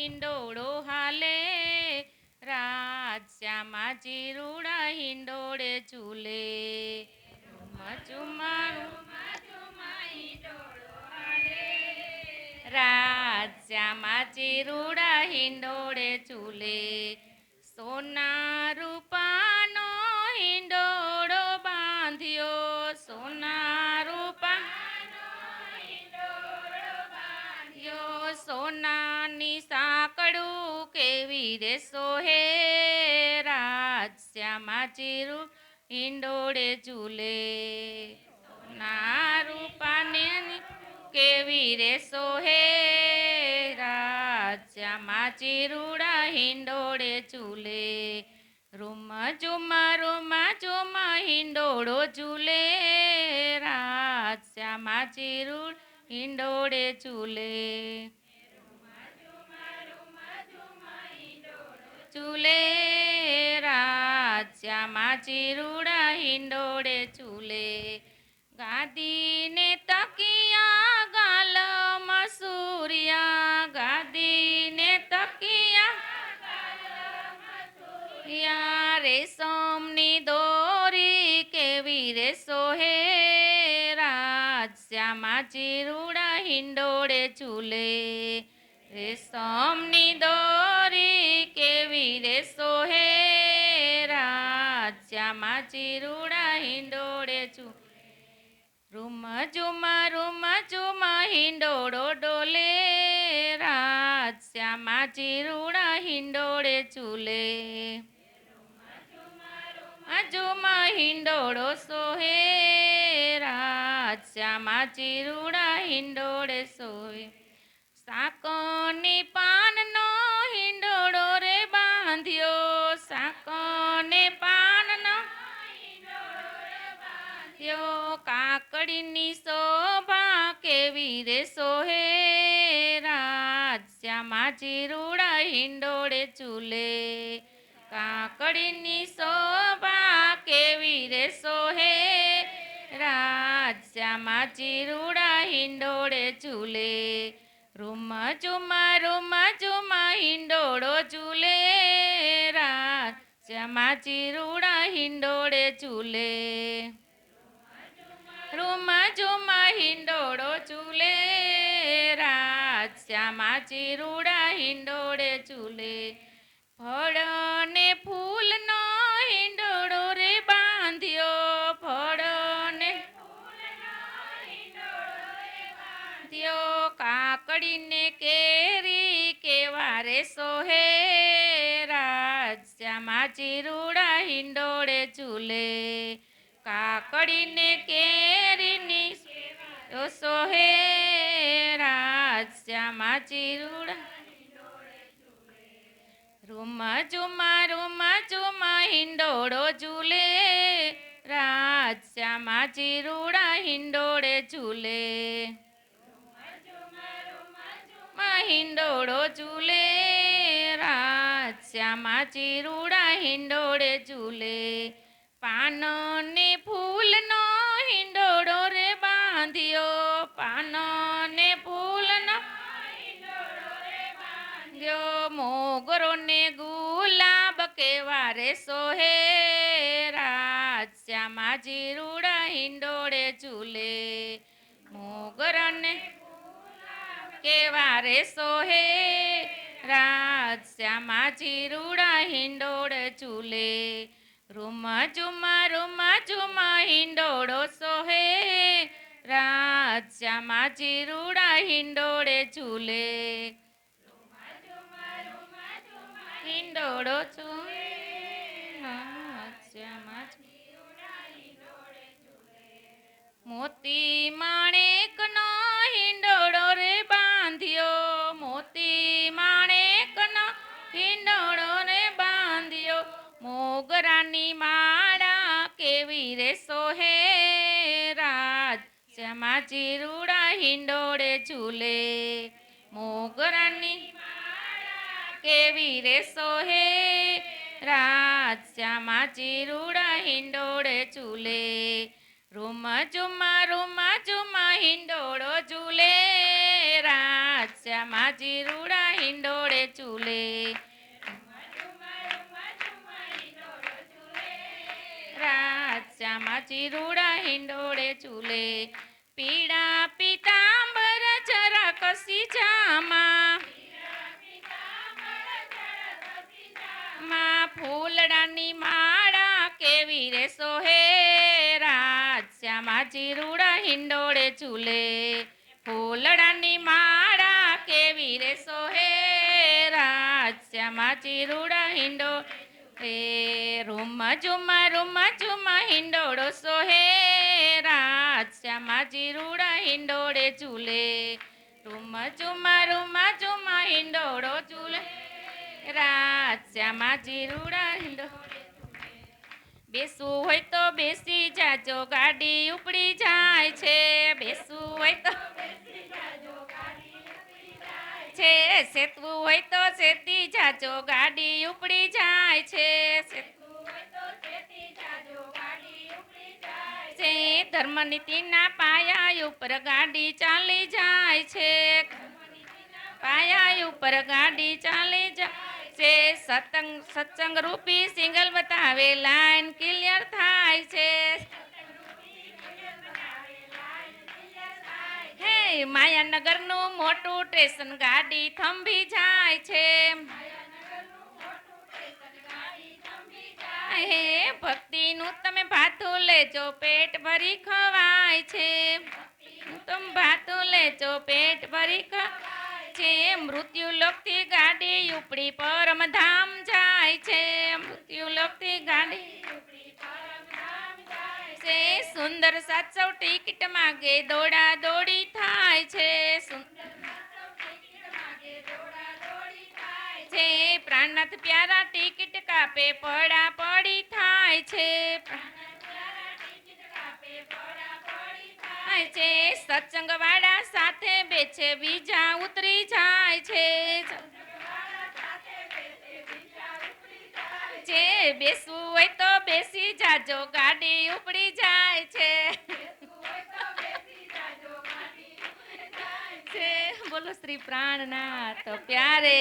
હિંડોળો હાલે રાજ શ્યામા ચીરુડા હિંડોળે ઝૂલે રાજ શ્યામા ચીરુડા હિંડોળે ઝૂલે સોના રૂપાનો હિંડોળો બાંધ્યો સોના રૂપા સોનાની સાંકળું કેવી રે સોહે રાજ શ્યામા ચીરુ હિંડોળે ઝૂલે સોના રૂપાને કેવી રે સોહે રાજ શ્યામા ચીરુડા હિંડોળે ઝૂલે રૂમ ઝુમ હિંડોળો ઝૂલે રાજ શ્યામા ચીરુડ હિંડોળે ઝૂલે ઝૂલે રાજ શ્યામા ચીરુડા હિંડોળે ઝૂલે ગાદીને તકિયા ગાલમાં સૂર્યા ગાદીને તકિયા રેશમની દોરી કેવી રે સોહે રાજ શ્યામા ચીરુડા હિંડોળે ઝૂલે રેશમની દોરી કેવી રે સોહે રાજ શ્યામા ચીરુડા હિંડોળે ઝૂલે રૂમ ઝુમ હિંડોળો ડોલે રાજ શ્યામા ચીરુડા હિંડોળે ઝૂલે ઝુમ હિંડોળો સોહે રાજ શ્યામા ચીરુડા હિંડોળે સોહે સાકોની પાનનો હિંડોળો રે બાંધ્યો સાકોને પાનનો કાકડીની શોભા કેવી રે સોહે રાજ શ્યામા ચીરુડા હિંડોળે ઝૂલે કાકડીની શોભા કેવી રે સોહે રાજ શ્યામા ચીરુડા હિંડોળે ઝૂલે રૂમ ઝુમ હિંડોળો ઝૂલે રાજ શ્યામા ચીરુડા હિંડોળે ઝૂલે રૂમ ઝુમ હિંડોળો ઝૂલે રાજ શ્યામા ચીરુડા હિંડોળે ઝૂલે ફળ ને ફૂલનો હિંડોળો રે બાંધ્યો ફળ ને કાકડીને કેરી કેવા રે સોહે રાજ શ્યામા ચીરુડા હિંડોળે ઝૂલે કાકડીને કેરીની સોહે રાજ શ્યામા ચીરુડા રૂમ ઝુમ હિંડોળો ઝૂલે રાજ શ્યામા ચીરુડા હિંડોળે ઝૂલે હિંડોળો ઝૂલે રાજ શ્યામા ચીરુડા હિંડોળે ઝૂલે પાન ને ફૂલનો હિંડોળો રે બાંધ્યો પાન ને ફૂલનો મોગરો ને ગુલાબ કેવા રે સોહે રાજ શ્યામા ચીરુડા હિંડોળે ઝૂલે મોગર ને કેવા રે સોહે રાજ શ્યામા ચીરુડા હિંડોળે ઝૂલે રૂમ ઝુમ હિંડોળો સોહે રાજ શ્યામા ચીરુડા હિંડોળે ઝૂલે હિંડોળો ઝૂલે રાજ શ્યામા મોતી માણેકનો હિંડોળો રે બાંધ્યો મોતી માણેકનો હિંડોળો રે બાંધ્યો મોગરાની માળા કેવી રે સોહે રાજ શ્યામા ચીરુડા હિંડોળે ઝૂલે મોગરાની કેવી રે સોહે રાજ શ્યામા ચીરુડા હિંડોળે ઝૂલે રૂમ ઝુમ હિંડોળો ઝૂલે રાજ શ્યામા ચીરુડા હિંડોળે ચૂલે રાજામાં ચીરુડા હિંડોળે ચૂલે પીળા પીતાંબર જરા કસી જામાં માં ફૂલડાની માળા કેવી રે સોહે રાજામાં ચીરુડા હિંડોળે ચૂલે ફૂલડાની માળા કેવી રે સોહે રાજામાં ચીરુડા હિંડોળે રૂમા ઝુમા હિંડોળો સોહે રાજામાં ચીરુડા હિંડોળે ચૂલે રૂમા ઝુમા હિંડોળો ચૂલે રાજામાં ચીરુડા હિંડોળે બેસવું હોય તો બેસી જાજો ગાડી ઉપડી જાય છે બેસવું હોય તો છે સેતવું હોય તો સેતી જાજો ગાડી ઉપડી જાય છે ધર્મ નીતિના પાયા ઉપર ગાડી ચાલી જાય છે પાયા ઉપર ગાડી ચાલી જાય છે સત્સંગ રૂપી સિંગલ બતાવે લાઈન ક્લિયર થાય છે હે માયાનગરનું મોટું સ્ટેશન ગાડી થંભી જાય છે હે ભક્તિનું તમે ભાતું લેજો પેટ ભરી ખવાય છે તમે ભાતું લેજો પેટ ભરી ખવાય છે મૃત્યુ લોકથી ગાડી ઉપડી પરમધામ જાય છે મૃત્યુ લોકથી ગાડી છે સુંદર સાત્સવ ટિકિટ માગે દોડા દોડી થાય છે છે પ્રાણનાથ પ્યારા ટિકિટ કાપે પડા પડી થાય છે છે સત્સંગ વાળા સાથે બેસે બીજા ઉતરી જાય છે બેસવું હોય તો બેસી જાજો ગાડી ઉપડી જાય છે બોલો શ્રી પ્રાણનાથ પ્યારે